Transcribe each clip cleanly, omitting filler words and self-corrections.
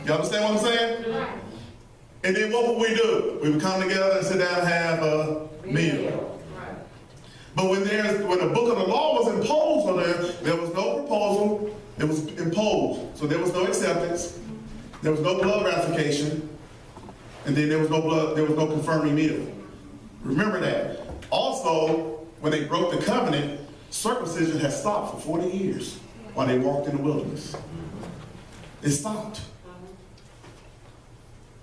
You understand what I'm saying? And then what would we do? We would come together and sit down and have a meal. But when the book of the law was imposed on them, there was no proposal. It was imposed. So there was no acceptance. There was no blood ratification. And then there was no confirming meal. Remember that. Also, when they broke the covenant, circumcision had stopped for 40 years while they walked in the wilderness. It stopped.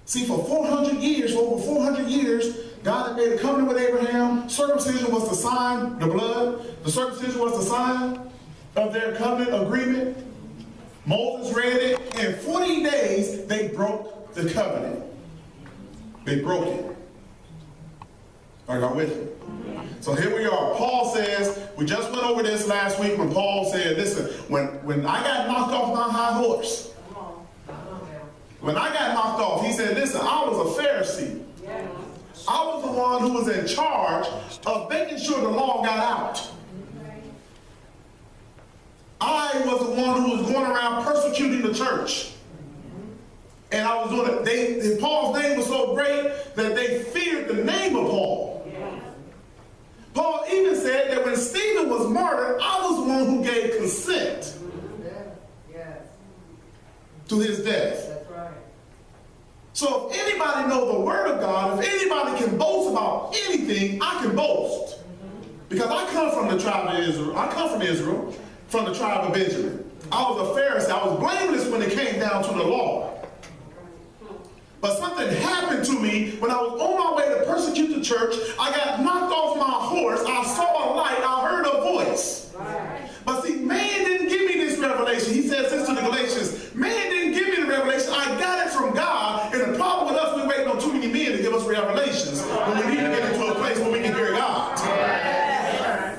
See, for 400 years, over 400 years, God had made a covenant with Abraham. Circumcision was the sign, the blood. The circumcision was the sign of their covenant agreement. Moses read it. In 40 days, they broke the covenant. They broke it. Are y'all with me? So here we are. Paul says, we just went over this last week when Paul said, listen, when I got knocked off my high horse, when I got knocked off, he said, listen, I was a Pharisee. I was the one who was in charge of making sure the law got out. I was the one who was going around persecuting the church. And I was doing it. Paul's name was so great that they feared the name of Paul. Paul even said that when Stephen was martyred, I was the one who gave consent to his death. So if anybody knows the word of God, if anybody can boast about anything, I can boast. Because I come from the tribe of Israel. I come from Israel, from the tribe of Benjamin. I was a Pharisee. I was blameless when it came down to the law. But something happened to me when I was on my way to persecute the church. I got knocked off my horse. I saw a light. I heard a voice. But see, man didn't give me this revelation. He says this to the Galatians. Man didn't give me the revelation. I got it from God. And the problem with us, we're waiting on too many men to give us revelations. But we need to get into a place where we can hear God.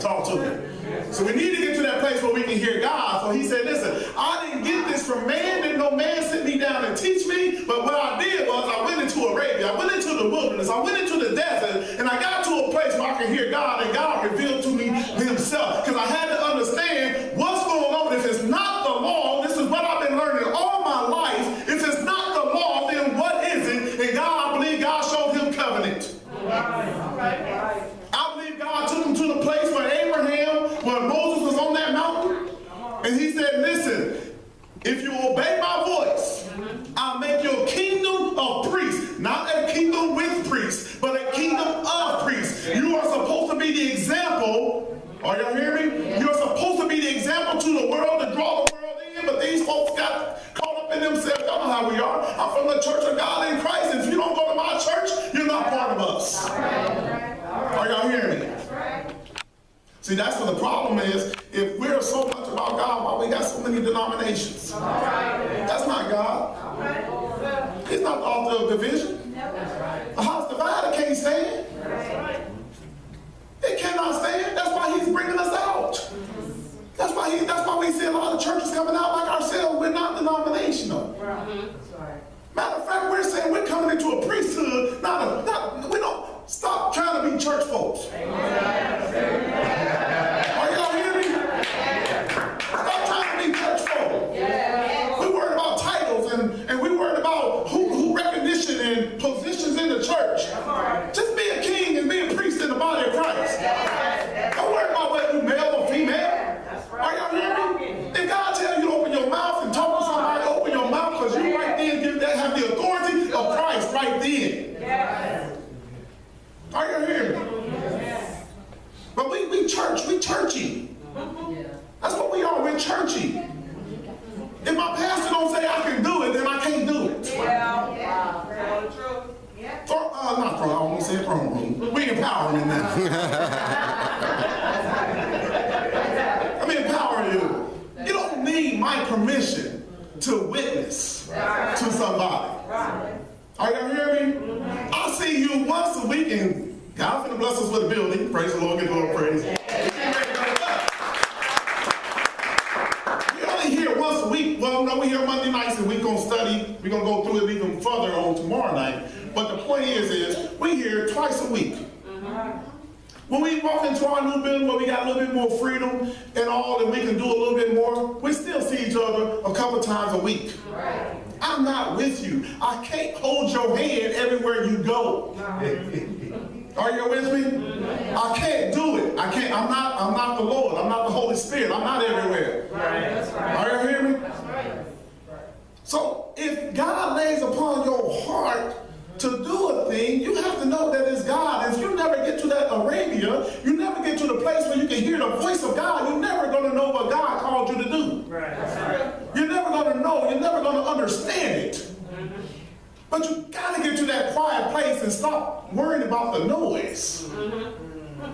Talk to me. So we need to get to that place where we can hear God. So he said, listen, I didn't get this from man. Didn't no man sit me down and teach me. But what I did was I went into Arabia. I went into the wilderness. I went into the desert. And I got to a place where I can hear God. And God revealed to me himself. Because I had to understand what's going on. If it's not the law, this is what I've been learning all my life. If it's not the law, then what is it? And God, I believe God showed him covenant. I believe God took him to the place where Abraham, where Moses was on that mountain. And he said, listen, if you obey my voice, I'll make you a kingdom of priests. Not a kingdom with priests, but a kingdom of priests. You are supposed to be the example. Are y'all hearing me? You're supposed to be the example to the world, to draw the world in. But these folks got caught up in themselves. Y'all know how we are. I'm from the Church of God in Christ. If you don't go to my church, you're not part of us. Are y'all hearing me? See, that's what the problem is. If we're so much about God, why we got so many denominations? That's not God. He's not the author of division. A house divided can't stand. It cannot stand. That's why he's bringing us out. That's why we see a lot of churches coming out like ourselves. We're not denominational. Matter of fact, we're saying we're coming into a priesthood. We don't stop trying to be church folks. Are y'all hearing me? Stop trying to be church folk. We're worried about titles and we're worried about who recognition and positions in the church. Just be a king and be a priest in the body of Christ. Don't worry about whether you're male or female. Are y'all hearing me? If God tells you to open your mouth and talk to somebody, open your mouth, because you right then have the authority of Christ right then. Are you hearing me? But we churchy. That's what we are. We're churchy. If my pastor don't say I can do it, then I can't do it. Not throne. I won't say throne room. We empower him now. I mean, empower you. You don't need my permission to witness to somebody. Are y'all hearing me? I'll see you once a week, and God's going to bless us with a building. Praise the Lord. Give the Lord praise. We only here once a week. Well, no, we're here Monday nights, and we're going to study. We're going to go through it even further on tomorrow night. But the point is we're here twice a week. When we walk into our new building where we got a little bit more freedom and all, and we can do a little bit more, we still see each other a couple times a week. I I'm not with you. I can't hold your hand everywhere you go. Are you with me? I can't do it. I can't. I'm not the Lord. I'm not the Holy Spirit. I'm not everywhere. That's right. Are you hearing me? That's right. So if God lays upon your heart to do a thing, you have to know that it's God. If you never get to that Arabia, you never get to the place where you can hear the voice of God, you're never going to know what God called you to do. Right. That's right. You're never going to know. You're never going to understand it. But you got to get to that quiet place and stop worrying about the noise.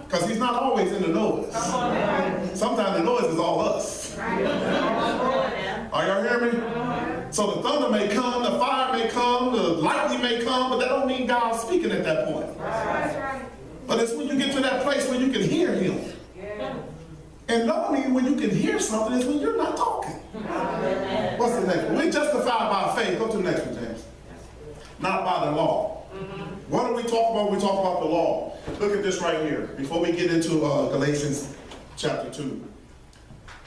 Because he's not always in the noise. Sometimes the noise is all us. Are y'all hearing me? So the thunder may come, the fire may come, the lightning may come, but that don't mean God's speaking at that point. But it's when you get to that place where you can hear him. And normally when you can hear something is when you're not talking. What's the next one? We're justified by faith. Go to the next one, James. Not by the law. What do we talk about when we talk about the law? Look at this right here. Before we get into Galatians chapter 2,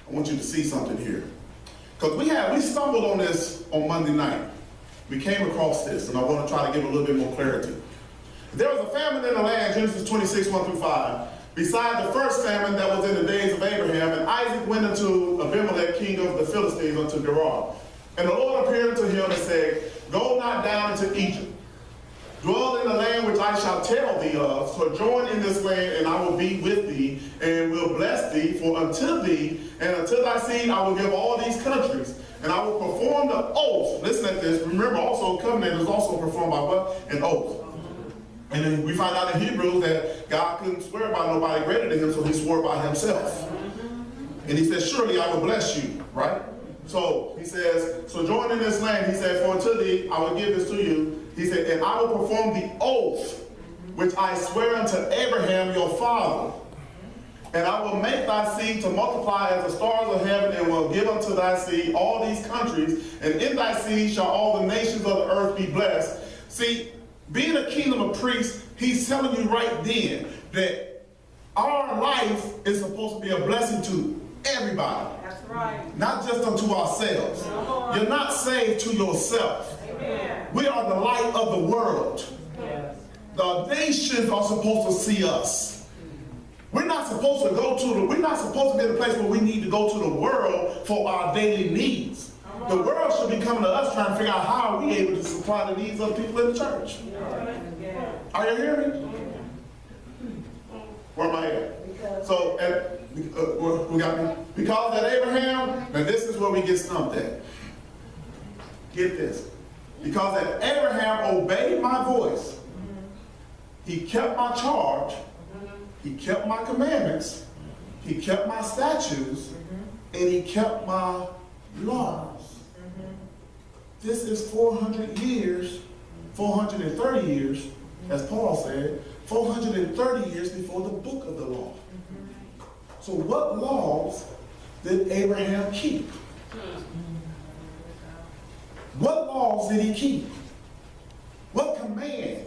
I want you to see something here. Because we stumbled on this on Monday night. We came across this, and I want to try to give a little bit more clarity. There was a famine in the land, Genesis 26, 1 through 5. Beside the first famine that was in the days of Abraham, and Isaac went unto Abimelech, king of the Philistines, unto Gerar. And the Lord appeared unto him and said, Go not down into Egypt. Dwell in the land which I shall tell thee of. Sojourn in this land, and I will be with thee, and will bless thee. For unto thee, and unto thy seed, I will give all these countries. And I will perform the oath. Listen at this. Remember, also, covenant is also performed by what? An oath. And then we find out in Hebrews that God couldn't swear by nobody greater than him, so he swore by himself. And he said, surely I will bless you, right? So he says, sojourn in this land, he said, for unto thee I will give this to you. He said, and I will perform the oath which I swear unto Abraham your father. And I will make thy seed to multiply as the stars of heaven, and will give unto thy seed all these countries, and in thy seed shall all the nations of the earth be blessed. See, being a kingdom of priests, he's telling you right then that our life is supposed to be a blessing to everybody. That's right. Not just unto ourselves. You're not saved to yourself. Amen. We are the light of the world. Yes. The nations are supposed to see us. We're not supposed to we're not supposed to be in a place where we need to go to the world for our daily needs. The world should be coming to us trying to figure out how are we able to supply the needs of people in the church. Are you hearing me? Where am I at? So, we got me. Because at Abraham, now this is where we get stumped at. Get this. Because that Abraham obeyed my voice, he kept my charge, he kept my commandments, he kept my statutes, and he kept my laws. This is 400 years, 430 years, as Paul said, 430 years before the book of the law. So what laws did Abraham keep? What laws did he keep? What command?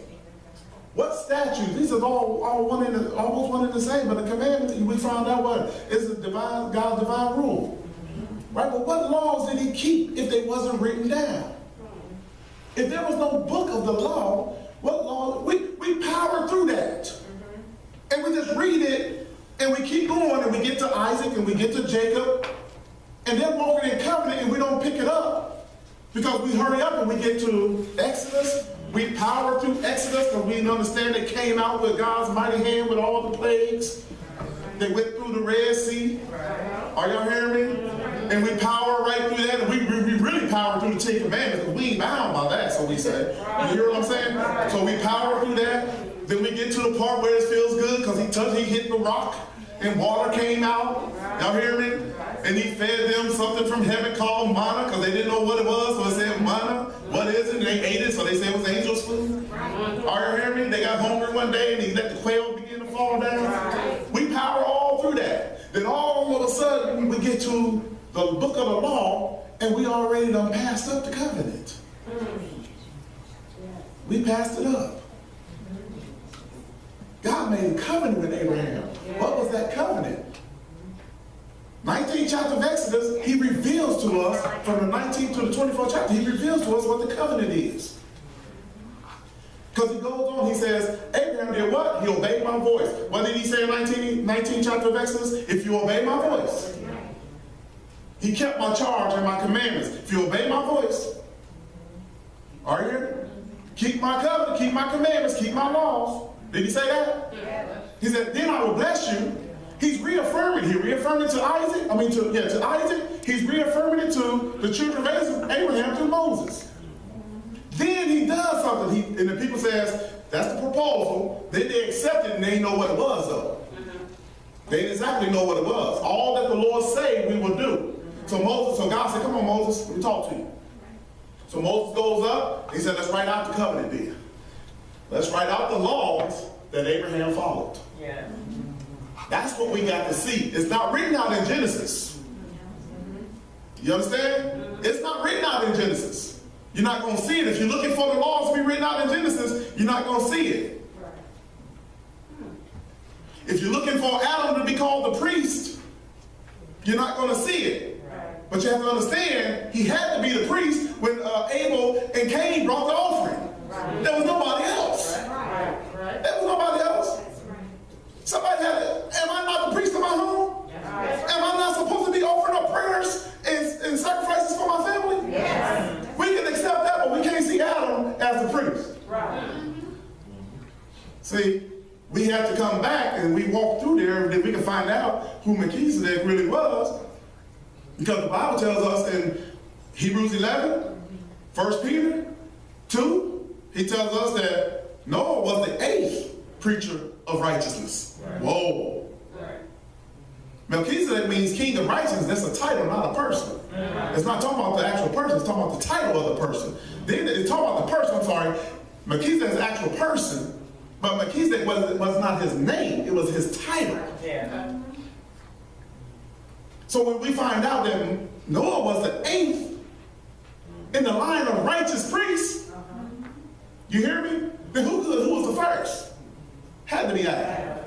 What statutes? These are all almost one and the same, but the commandment, we found out what is God's divine rule. Right? But what laws did he keep if they wasn't written down? If there was no book of the law, what law? We power through that. And we just read it, and we keep going, and we get to Isaac, and we get to Jacob, and they're walking in covenant, and we don't pick it up because we hurry up and we get to Exodus. We power through Exodus because we understand they came out with God's mighty hand with all the plagues. They went through the Red Sea. Are y'all hearing me? And we power right through that. And we really power through the Ten Commandments because we ain't bound by that, so we say. You hear what I'm saying? So we power through that. Then we get to the part where it feels good because he hit the rock and water came out. Y'all hear me? And he fed them something from heaven called manna because they didn't know what it was. So it said manna. What is it? And they ate it, so they said it was angel's food. Are you hearing me? They got hungry one day and he let the quail begin to fall down. We power all through that. Then all of a sudden we get to the book of the law and we already done passed up the covenant. We passed it up. God made a covenant with Abraham. What was that covenant? 19th chapter of Exodus, he reveals to us, from the 19th to the 24th chapter, he reveals to us what the covenant is. Because he goes on, he says, Abraham did what? He obeyed my voice. What did he say in 19th chapter of Exodus? If you obey my voice. He kept my charge and my commandments. If you obey my voice, are you here? Keep my covenant, keep my commandments, keep my laws. Did he say that? Yeah. He said, then I will bless you. He's reaffirming. He reaffirmed it to Isaac. To Isaac. He's reaffirming it to the children of Abraham through Moses. Then he does something. And the people says, that's the proposal. Then they accept it and they know what it was though. They didn't exactly know what it was. All that the Lord said we will do. So God said, come on Moses, let me talk to you. So Moses goes up. He said, let's write out the covenant then. Let's write out the laws that Abraham followed. Yeah. That's what we got to see. It's not written out in Genesis. You understand? It's not written out in Genesis. You're not going to see it. If you're looking for the laws to be written out in Genesis, you're not going to see it. If you're looking for Adam to be called the priest, you're not going to see it. But you have to understand, he had to be the priest when Abel and Cain brought the offering. There was nobody else. There was nobody else. Somebody had to, am I not the priest of my home? Am I not supposed to be offering up prayers and sacrifices for my family? Yes. We can accept that, but we can't see Adam as the priest. See, we have to come back and we walk through there and then we can find out who Melchizedek really was. Because the Bible tells us in Hebrews 11, 1 Peter 2, he tells us that Noah was the 8th preacher of righteousness. Whoa. Melchizedek means king of righteousness. That's a title, not a person. It's not talking about the actual person. It's talking about the title of the person. Then it's talking about the person. I'm sorry. Melchizedek is an actual person, but Melchizedek was not his name. It was his title. So when we find out that Noah was the 8th in the line of righteous priests, you hear me? Then who was the first? Had to be Adam.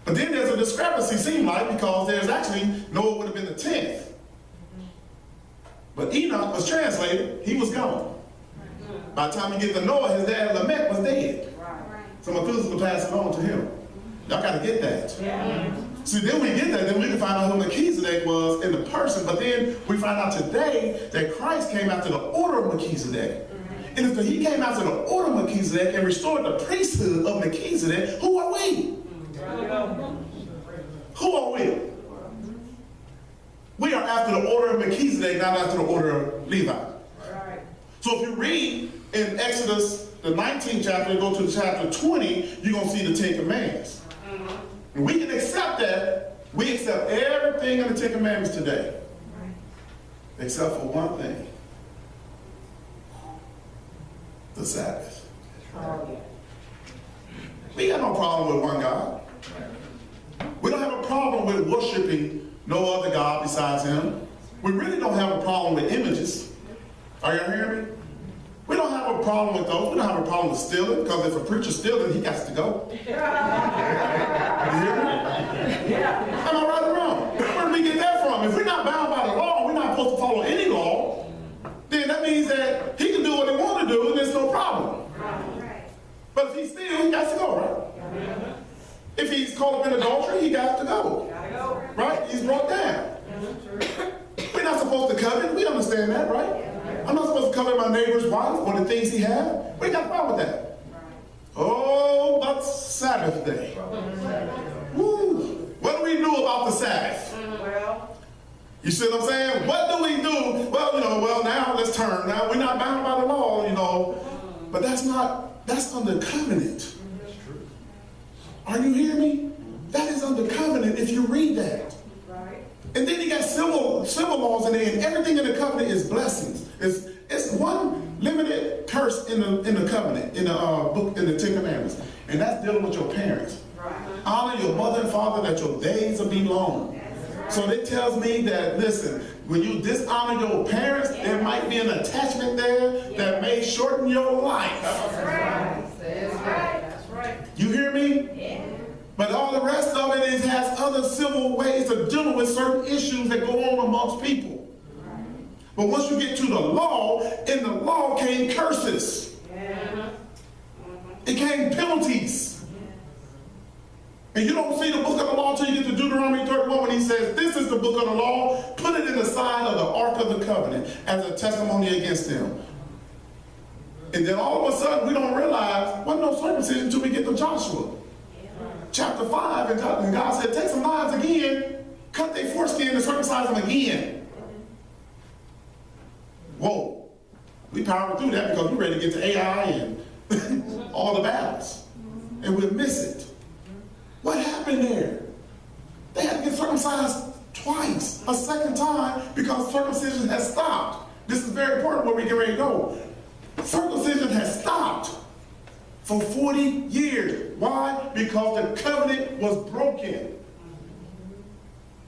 But then there's a discrepancy, seemed like, because there's actually, Noah would have been the 10th. But Enoch was translated, he was gone. By the time you get to Noah, his dad Lamech was dead. So Methuselah will pass it on to him. Y'all got to get that. See, then we get that, then we can find out who Melchizedek was in the person, but then we find out today that Christ came after the order of Melchizedek. And if he came after the order of Melchizedek and restored the priesthood of Melchizedek, who are we? Who are we? We are after the order of Melchizedek, not after the order of Levi. So if you read in Exodus, the 19th chapter, and go to chapter 20, you're going to see the 10 Commandments. And we can accept that. We accept everything in the 10 Commandments today. Except for one thing. The Sabbath. We got no problem with one God. We don't have a problem with worshiping no other God besides him. We really don't have a problem with images. Are you hearing me? We don't have a problem with those. We don't have a problem with stealing, because if a preacher's stealing, he got to go. You hear me? Am I right or wrong? Where did we get that from? If we're not bound by the law, we're not supposed to follow any law, then that means that he can do what he wants to do and there's no problem. But if he steals, he got to go, right? If he's caught up in adultery, he got to go. Right? He's brought down. We're not supposed to covet. We understand that, right? I'm not supposed to covet my neighbor's wife or the things he has. We got a problem with that. Oh, but Sabbath day. Woo. What do we do about the Sabbath? You see what I'm saying? What do we do? Well, now let's turn. Now, we're not bound by the law, but that's under covenant. Are you hearing me? That is under covenant if you read that. And then you got civil laws in there, and everything in the covenant is blessings. It's one limited curse in the covenant, in the book, in the 10 Commandments, and that's dealing with your parents. Honor your mother and father that your days will be long. So it tells me that, listen, when you dishonor your parents, there might be an attachment there that may shorten your life. That's right. You hear me? Yeah. But But all the rest of it is has other civil ways of dealing with certain issues that go on amongst people. But once you get to the law, in the law came curses. It came penalties. And you don't see the book of the law until you get to Deuteronomy 31 when he says, this is the book of the law, put it in the side of the ark of the covenant as a testimony against them. And then all of a sudden we don't realize, well, no circumcision until we get to Joshua. Chapter 5, and God said, take some knives again, cut their foreskin and circumcise them again. Whoa. We powered through that because we're ready to get to AI and all the battles. And we'll miss it. What happened there? They had to get circumcised twice, a second time, because circumcision has stopped. This is very important where we get ready to go. Circumcision has stopped for 40 years. Why? Because the covenant was broken.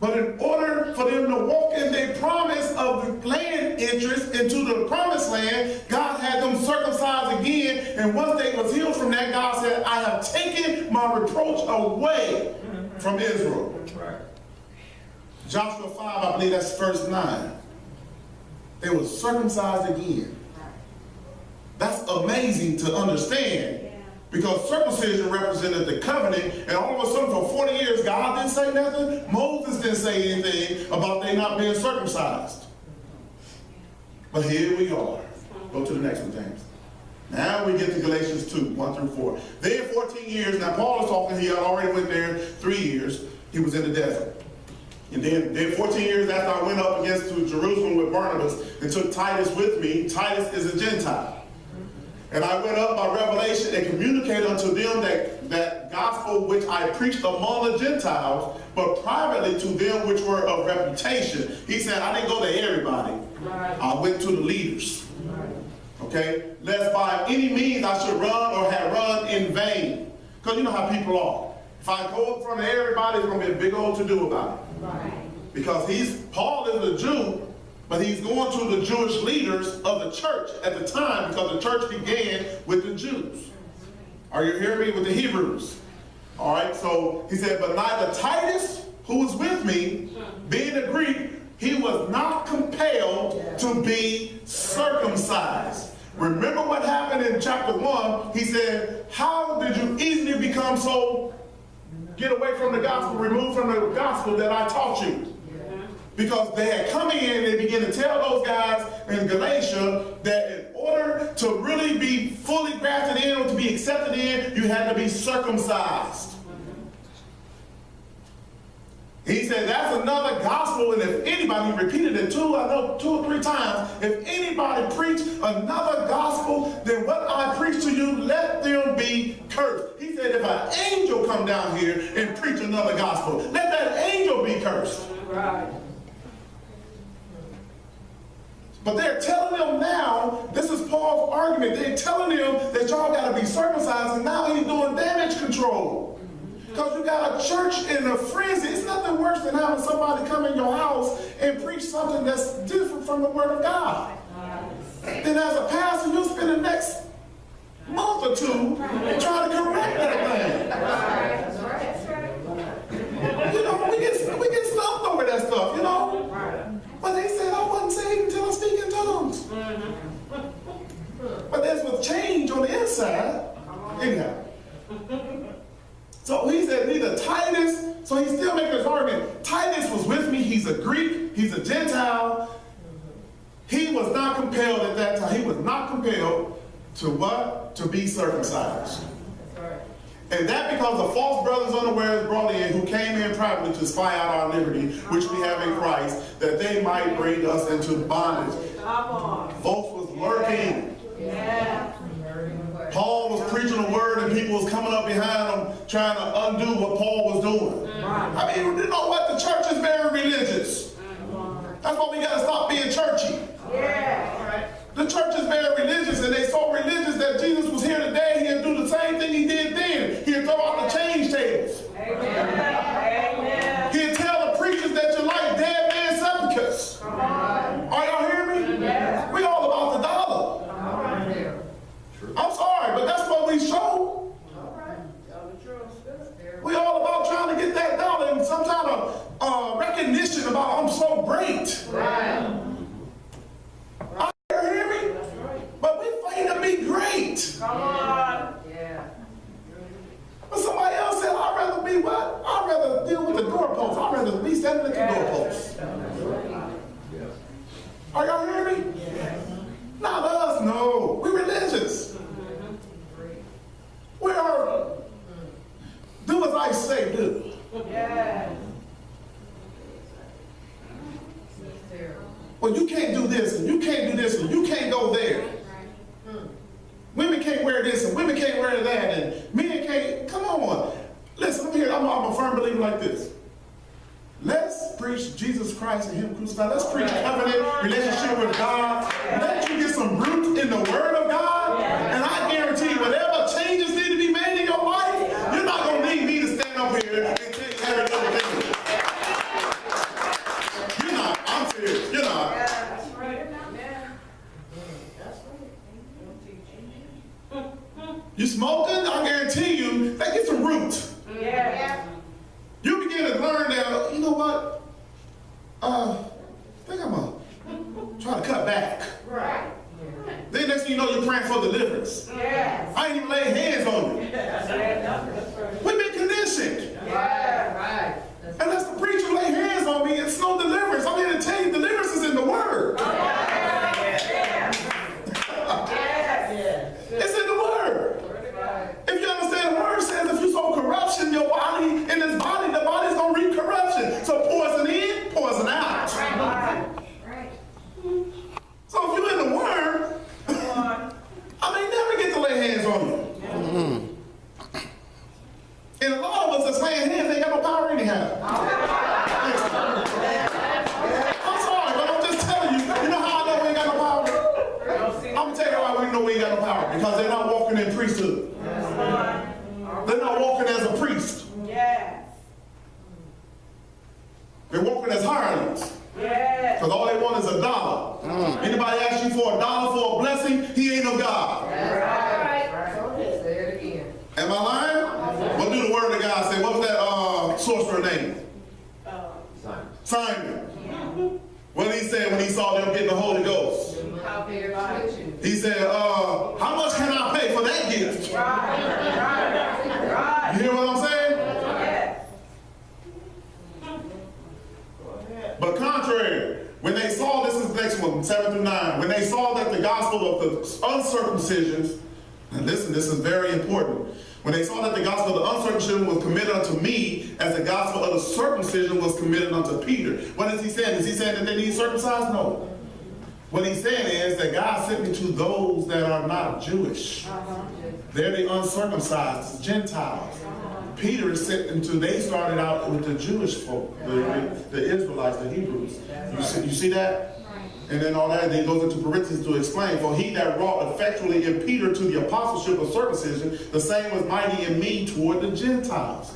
But in order for them to walk in their promise of the land interest into the promised land, God had them circumcised again. And once they was healed from that, God said, I have taken my reproach away from Israel. Joshua 5, I believe that's verse 9. They were circumcised again. That's amazing to understand. Because circumcision represented the covenant, and all of a sudden for 40 years God didn't say nothing. Moses didn't say anything about they not being circumcised. But here we are. Go to the next one, James. Now we get to Galatians 2, 1 through 4. Then 14 years, now Paul is talking, he had already went there 3 years. He was in the desert. And then 14 years after I went up against Jerusalem with Barnabas and took Titus with me. Titus is a Gentile. And I went up by revelation and communicated unto them that gospel which I preached among the Gentiles, but privately to them which were of reputation. He said, I didn't go to everybody. I went to the leaders. Okay? Lest by any means I should run or have run in vain. Because you know how people are. If I go in front of everybody, it's going to be a big old to-do about it. Because Paul is a Jew, but he's going to the Jewish leaders of the church at the time, because the church began with the Jews. Are you hearing me? With the Hebrews. All right, so he said, but neither Titus, who was with me, being a Greek, he was not compelled to be circumcised. Remember what happened in chapter 1? He said, how did you easily become so, get away from the gospel, removed from the gospel that I taught you? Because they had come in and they began to tell those guys in Galatia that in order to really be fully grafted in or to be accepted in, you had to be circumcised. He said that's another gospel, and if anybody, he repeated it 2 or 3 times, if anybody preach another gospel than what I preach to you, let them be cursed. He said if an angel come down here and preach another gospel, let that angel be cursed. Right. But they're telling them now, this is Paul's argument, they're telling them that y'all got to be circumcised, and now he's doing damage control. Because you got a church in a frenzy. It's nothing worse than having somebody come in your house and preach something that's different from the Word of God. Then as a pastor, you'll spend the next month or 2 trying to correct that thing. You know, we get stumped over that stuff, you know. But they said I wasn't saved until I speak in tongues. But there's a change on the inside. Anyhow. So he said neither Titus, so he's still making his argument. Titus was with me, he's a Greek, he's a Gentile. He was not compelled at that time. He was not compelled to what? To be circumcised. And that because the false brothers unawares brought in, who came in privately to spy out our liberty, which we have in Christ, that they might bring us into bondage. Folks was lurking. Yeah. Paul was preaching the word and people was coming up behind him trying to undo what Paul was doing. I mean, you know what? The church is very religious. That's why we got to stop being churchy. Yeah. The church is very religious, and they so religious that Jesus was here today, he'd do the same thing he did then. He'd throw out the change tables. Amen. He'd tell the preachers that you're like dead man sepulchres. Are y'all hearing me? Yes. We all about the dollar. I'm sorry, but that's what we show. We all about Are y'all hearing me? Not us, no. We're religious. We are, do as I say, do. Yes. Well, you can't do this, and you can't do this, and you can't go there. Women can't wear this, and women can't wear that, and men can't. Come on. Listen, I'm here. I'm a firm believer like this. Let's preach Jesus Christ and Him crucified. Let's preach covenant relationship with God. Let you get some root in the Word of God, and I guarantee you, whatever changes need to be made in your life, you're not going to need me to stand up here and tell you every little thing. You're not. I'm serious. You're not. That's right. You smoking? I guarantee you, that gets some root. Yeah. You begin to learn that, you know what? I think I'm going to try to cut back. Right. Then next thing you know, you're praying for deliverance. Yes. I ain't even laid hands on you. That's right. We've been conditioned. Yeah. Right. Unless the preacher lay hands on me, it's no deliverance. I'm here to tell you, deliverance is in the Word. It's in the Word. If you understand, the Word says if you sow corruption, your body, in this body, the body's going to reap corruption. So poison in, poison out. So if you're in the Word, I may never get to lay hands on you. And a lot of us that's laying hands ain't got no power anyhow. I'm sorry, but I'm just telling you, you know how I know we ain't got no power? I'm going to tell you why we know we ain't got no power. Because they're not walking in priesthood. They're not walking as a priest. Yes. They're walking as hirelings. Yes. Because all they want is a dollar. Anybody ask you for a dollar for a blessing, he ain't of God. Say it again. Am I lying? What do the Word of God say? What was that sorcerer name? Simon. What did he say when he saw them getting the Holy Ghost? He said, how much can I pay for that gift? You hear what I'm saying? But contrary, when they saw, this is the next one, 7 through 9, when they saw that the gospel of the uncircumcision, and listen, this is very important. When they saw that the gospel of the uncircumcision was committed unto me, as the gospel of the circumcision was committed unto Peter. What is he saying? Is he saying that they need circumcised? No. What he's saying is that God sent me to those that are not Jewish. They're the uncircumcised, the Gentiles. Peter is sent into, they started out with the Jewish folk, the Israelites, the Hebrews. You see that? And then all that, he goes into parentheses to explain, for he that wrought effectually in Peter to the apostleship of circumcision, the same was mighty in me toward the Gentiles.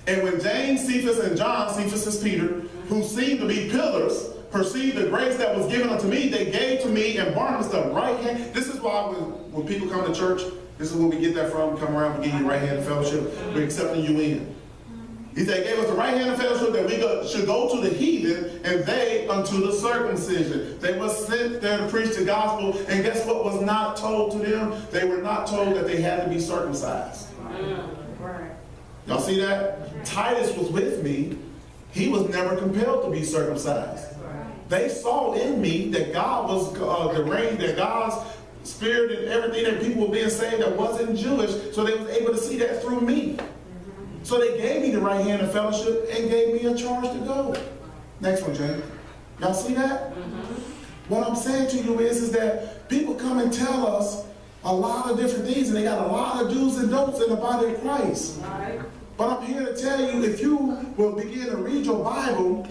And when James, Cephas, and John, Cephas is Peter, who seemed to be pillars, perceived the grace that was given unto me, they gave to me and Barnabas the right hand. This is why when people come to church, this is where we get that from. Come around, we give you right hand of fellowship. We're accepting you in. He said, gave us the right hand of fellowship that we should go to the heathen and they unto the circumcision. They were sent there to preach the gospel, and guess what was not told to them? They were not told that they had to be circumcised. Y'all see that? Titus was with me. He was never compelled to be circumcised. They saw in me that God was the reign, that God's Spirit and everything, that people were being saved that wasn't Jewish, so they was able to see that through me. So they gave me the right hand of fellowship and gave me a charge to go. Next one, Jay. Y'all see that? What I'm saying to you is that people come and tell us a lot of different things, and they got a lot of do's and don'ts in the body of Christ. But I'm here to tell you, if you will begin to read your Bible,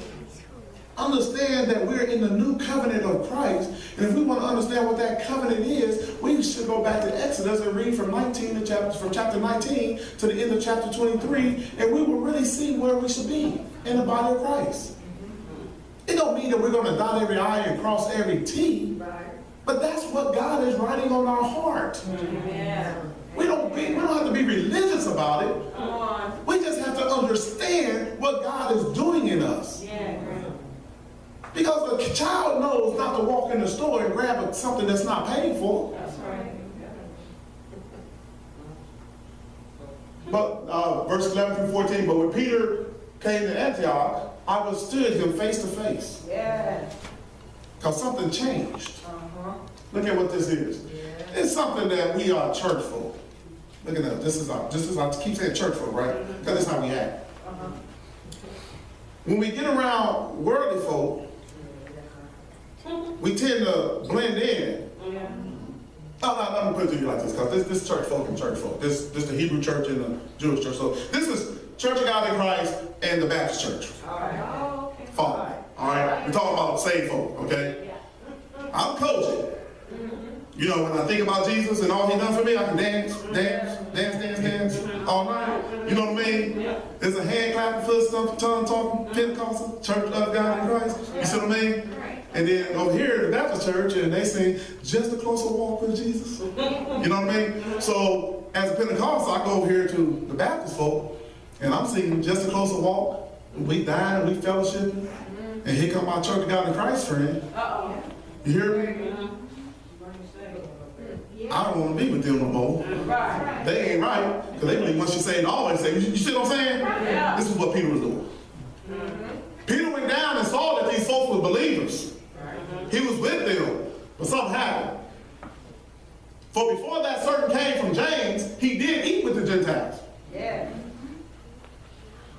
understand that we're in the new covenant of Christ. And if we want to understand what that covenant is, we should go back to Exodus and read from chapter 19 to the end of chapter 23, and we will really see where we should be in the body of Christ. It don't mean that we're going to dot every I and cross every T, but that's what God is writing on our heart. We don't have to be religious about it. We just have to understand what God is doing in us. Because a child knows not to walk in the store and grab something that's not paid for. That's right. But verse 11 through 14, but when Peter came to Antioch, I withstood him face to face. Yeah. Because something changed. Look at what this is. It's something that we are church folk. Look at that. This is I keep saying church folk, right? Because that's how we act. When we get around worldly folk, we tend to blend in. Let me put it to you like this, because this church folk and church folk. This the Hebrew church and the Jewish church. So this is Church of God in Christ and the Baptist church. Fine. All right. We're talking about saved folk, okay? I'm coaching. You know, when I think about Jesus and all he done for me, I can dance all night. You know what I mean? There's a hand clapping, foot stomping, tongue talking, Pentecostal, Church of God in Christ. You see what I mean? And then over here in the Baptist church, and they sing, just a closer walk with Jesus. You know what I mean? So as a Pentecostal, I go over here to the Baptist folk, and I'm singing just a closer walk. We dine and we fellowship. And here come my Church of God in Christ friend. You hear me? I don't want to be with them no more. They ain't right. Because they believe once you say it, always say, you see what I'm saying? This is what Peter was doing. Peter went down and saw that these folks were believers. He was with them. But something happened. For before that certain came from James, he did eat with the Gentiles.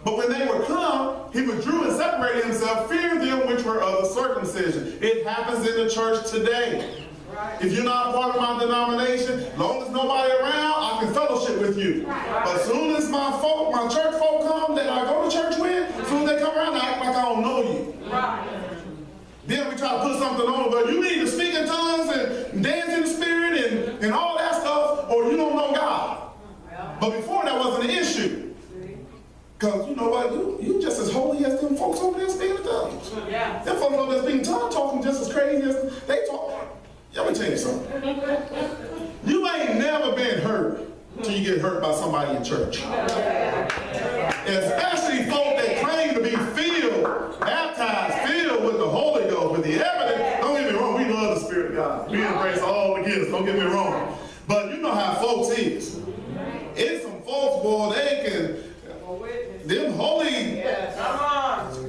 But when they were come, he withdrew and separated himself, fearing them which were of the circumcision. It happens in the church today. If you're not a part of my denomination, as long as nobody around, I can fellowship with you. But as soon as my church folk come that I go to church with, as soon as they come around, I act like I don't know you. Then we try to put something on, but you need to speak in tongues and dance in the spirit and all that stuff, or you don't know God. But before that wasn't an issue. Because you know what, you just as holy as them folks over there speaking in tongues. Them folks over there speaking tongues talking just as crazy as they talk. Let me tell you something. You ain't never been hurt till you get hurt by somebody in church. Especially folk that claim to be filled, baptized, filled with the Holy Ghost, with the evidence. Don't get me wrong, we love the Spirit of God. We embrace all the gifts, don't get me wrong. But you know how folks is. It's some folks, boy, they can, them holy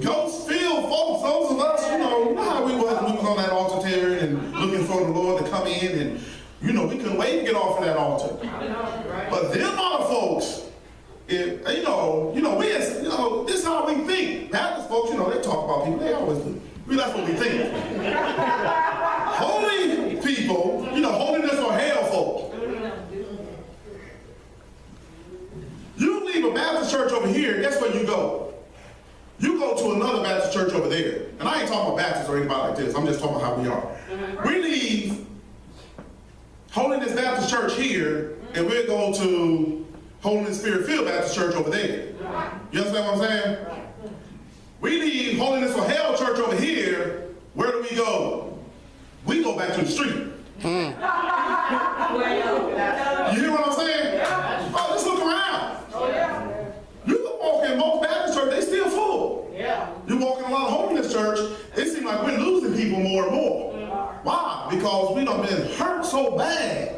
ghost-filled folks, those of us, you know how we was on that altar and looking for the Lord to come in, and you know, we couldn't wait to get off of that altar. But them other folks, this is how we think. Baptist folks, you know, they talk about people, they always do. That's what we think. Holy people, you know, holiness or hell folk. You leave a Baptist church over here, guess where you go? You go to another Baptist church over there. And I ain't talking about Baptists or anybody like this. I'm just talking about how we are. We leave Holiness Baptist Church here, and we'll go to Holiness Spirit-Filled Baptist Church over there. You understand what I'm saying? We leave Holiness or Hell Church over here. Where do we go? We go back to the street. You hear what I'm saying? Oh, let's look around. You can walk in most Baptist church, they still full. You walk in a lot of Holiness church, it seems like we're losing people more and more. Why? Because we done been hurt so bad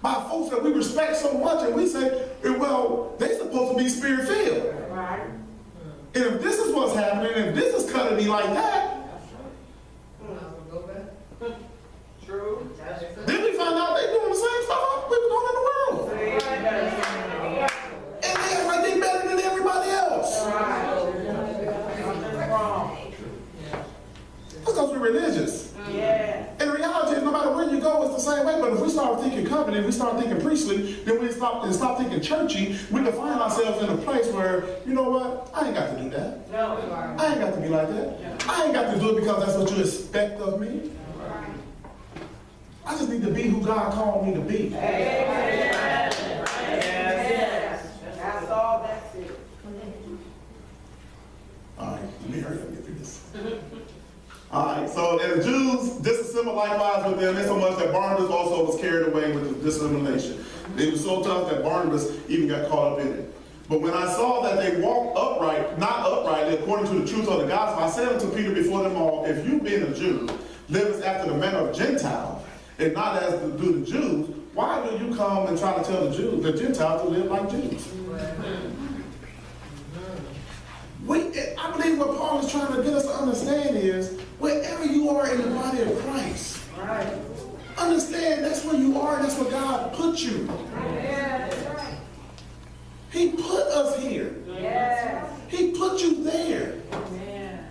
by folks that we respect so much, and we say, well, they supposed to be spirit-filled. And if this is what's happening, if this is cutting me like that, then we find out they doing the same stuff we were doing in the world. And they act like they better than everybody else. Because we're religious. And the reality is, no matter where you go, it's the same way. But if we start thinking covenant, we start thinking priestly, then we stop thinking churchy, we can find ourselves in a place where, you know what, I ain't got to do that. I ain't got to be like that. I ain't got to do it because that's what you expect of me. I just need to be who God called me to be. That's all, that's it. All right, let me hurry up and get through this. All right, so and the Jews disassembled likewise with them, insomuch that Barnabas also was carried away with the dissimulation. They were so tough that Barnabas even got caught up in it. But when I saw that they walked upright, not uprightly, according to the truth of the gospel, I said unto Peter before them all, if you being a Jew, livest after the manner of Gentiles, and not as do the Jews, why do you come and try to tell the Jews, the Gentiles, to live like Jews? I believe what Paul is trying to get us to understand is, wherever you are in the of Christ. Right. Understand that's where you are. That's where God put you. Yeah, that's right. He put us here. Yes. He put you there. Amen.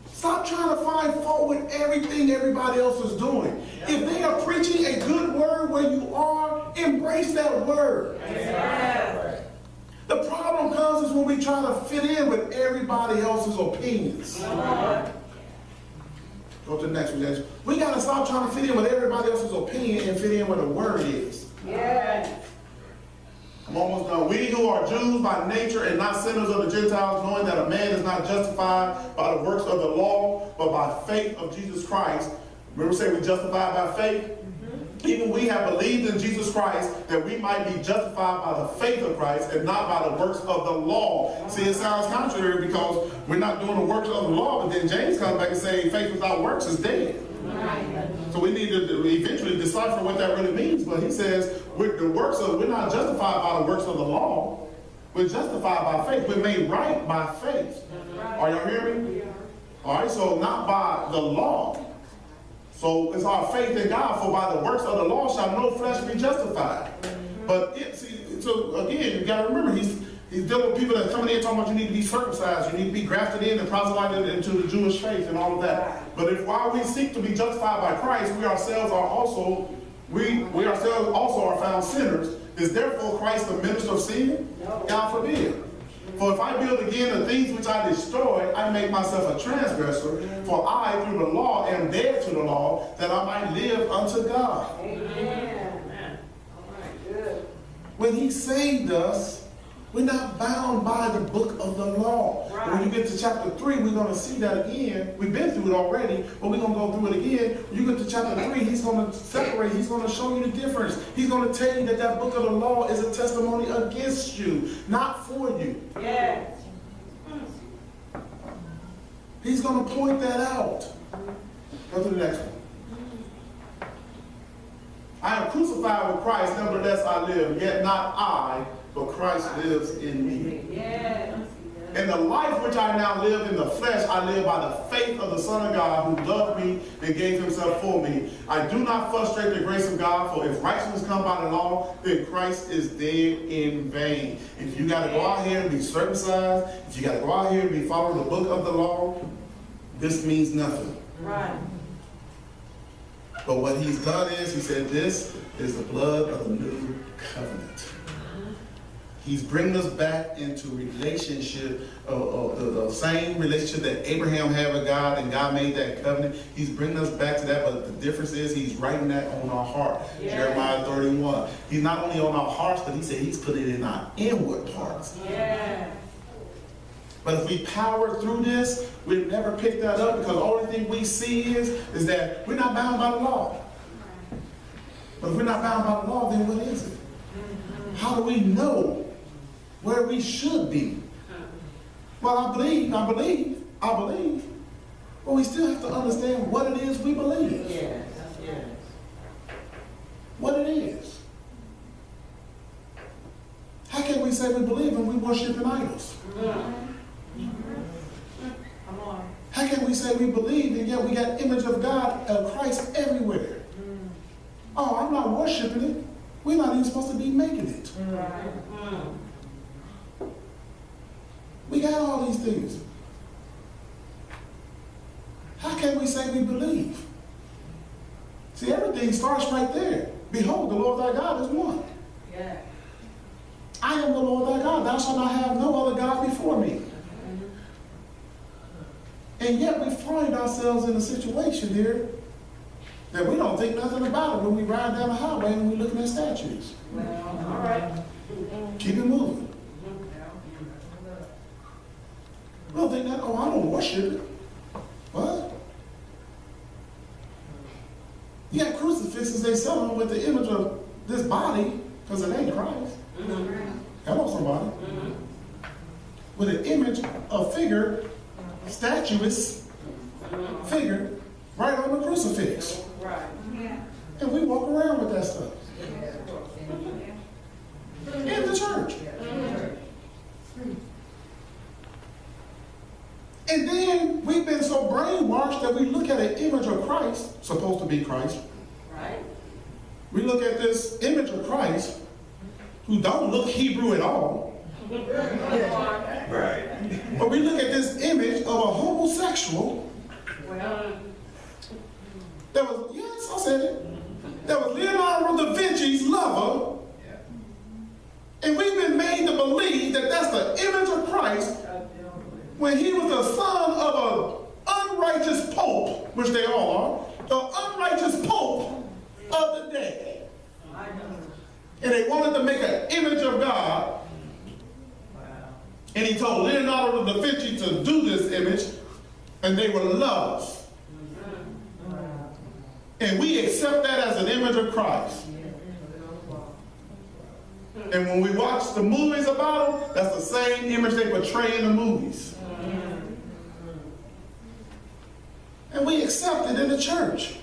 Stop trying to find fault with everything everybody else is doing. If they are preaching a good word where you are, embrace that word. Yes. The problem comes is when we try to fit in with everybody else's opinions. Go to the next one. We got to stop trying to fit in with everybody else's opinion and fit in where the word is. Yes. I'm almost done. We who are Jews by nature and not sinners of the Gentiles, knowing that a man is not justified by the works of the law, but by faith of Jesus Christ. Remember saying we justified by faith? Even we have believed in Jesus Christ that we might be justified by the faith of Christ and not by the works of the law. See, it sounds contrary because we're not doing the works of the law, but then James comes back and says faith without works is dead. Right. So we need to eventually decipher what that really means. But he says we're not justified by the works of the law. We're justified by faith. We're made right by faith. Are y'all hearing me? All right, so not by the law. So it's our faith in God, for by the works of the law shall no flesh be justified. But so again, you got to remember, he's dealing with people that are coming in talking about you need to be circumcised, you need to be grafted in and proselyted into the Jewish faith and all of that. But if while we seek to be justified by Christ, we ourselves also are found sinners. Is therefore Christ the minister of sin? No. God forbid. For if I build again the things which I destroyed, I make myself a transgressor. For I, through the law, am dead to the law, that I might live unto God. Amen. All right, good. When he saved us, we're not bound by the book of the law. Right. When you get to chapter 3, we're going to see that again. We've been through it already, but we're going to go through it again. When you get to chapter 3, he's going to separate. He's going to show you the difference. He's going to tell you that that book of the law is a testimony against you, not for you. Yes. He's going to point that out. Go to the next one. I am crucified with Christ, nevertheless I live, yet not I, but Christ lives in me. Yes. And the life which I now live in the flesh, I live by the faith of the Son of God who loved me and gave himself for me. I do not frustrate the grace of God, for if righteousness come by the law, then Christ is dead in vain. If you got to go out here and be circumcised, if you got to go out here and be following the book of the law, this means nothing. Right. But what he's done is, he said, this is the blood of the new covenant. He's bringing us back into relationship, the same relationship that Abraham had with God, and God made that covenant. He's bringing us back to that, but the difference is he's writing that on our heart. Yeah. Jeremiah 31. He's not only on our hearts, but he said he's put it in our inward parts. Yeah. But if we power through this, we'll never pick that up, because the only thing we see is that we're not bound by the law. But if we're not bound by the law, then what is it? How do we know where we should be? Well, I believe. But we still have to understand what it is we believe. Yes. Yes. What it is. How can we say we believe when we worship in idols? Come on. How can we say we believe and yet we got image of God, of Christ everywhere? Oh, I'm not worshiping it. We're not even supposed to be making it. Right. We got all these things. How can we say we believe? See, everything starts right there. Behold, the Lord thy God is one. Yeah. I am the Lord thy God. Thou shalt not have no other God before me. And yet we find ourselves in a situation here that we don't think nothing about it when we ride down the highway and we're looking at statues. Well, all right. Keep it moving. We don't think that, oh, I don't worship it. What? You got crucifixes they sell them with the image of this body, because it ain't Christ. Hello, somebody. With an image, a figure, statuous figure, right on the crucifix. Right. And we walk around with that stuff. In the church. And then then we've been so brainwashed that we look at an image of Christ, supposed to be Christ. Right. We look at this image of Christ, who don't look Hebrew at all. Right. But we look at this image of a homosexual Well, that was, yes, I said it, that was Leonardo da Vinci's lover. And we've been made to believe that that's the image of Christ when he was the son of an unrighteous pope, which they all are, the unrighteous pope of the day. I know. And they wanted to make an image of God. And he told Leonardo da Vinci to do this image, and they were lovers. And we accept that as an image of Christ. And when we watch the movies about him, that's the same image they portray in the movies. And we accept it in the church.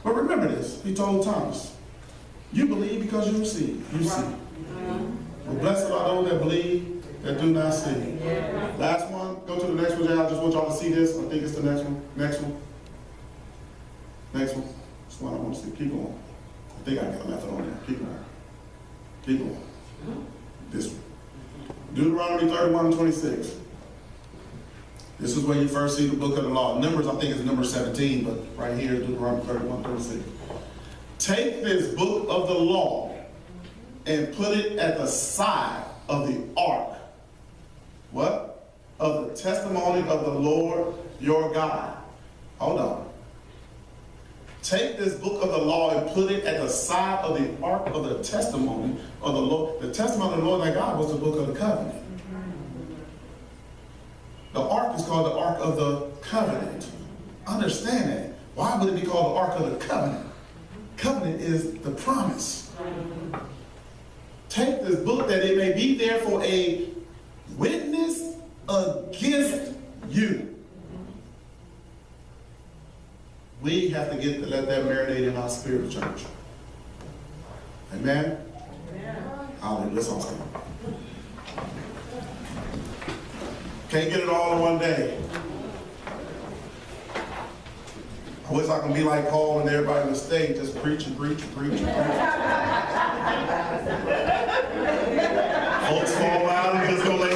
But remember this, he told Thomas, you believe because you receive. You see. Well, blessed are those that believe, that do not see. Last one, go to the next one. I just want y'all to see this. I think it's the next one. Next one. Next one. That's one I want to see. Keep going. I think I got a method on there. Keep going. Keep going. This one. Deuteronomy 31:26. This is where you first see the book of the law. Numbers, I think, is number 17, but right here, Deuteronomy 31:26. Take this book of the law and put it at the side of the ark. What? Of the testimony of the Lord your God. Hold on. Take this book of the law and put it at the side of the ark of the testimony of the Lord. The testimony of the Lord thy God was the book of the covenant. The ark is called the ark of the covenant. Understand that. Why would it be called the ark of the covenant? Covenant is the promise. Take this book that it may be there for a witness against you. We have to get to let that marinate in our spirit, church. Amen? Hallelujah. Let's all stand. Can't get it all in one day. I wish I could be like Paul and everybody on the stage, just preach and preach and preach and preach. Folks fall out and just go lay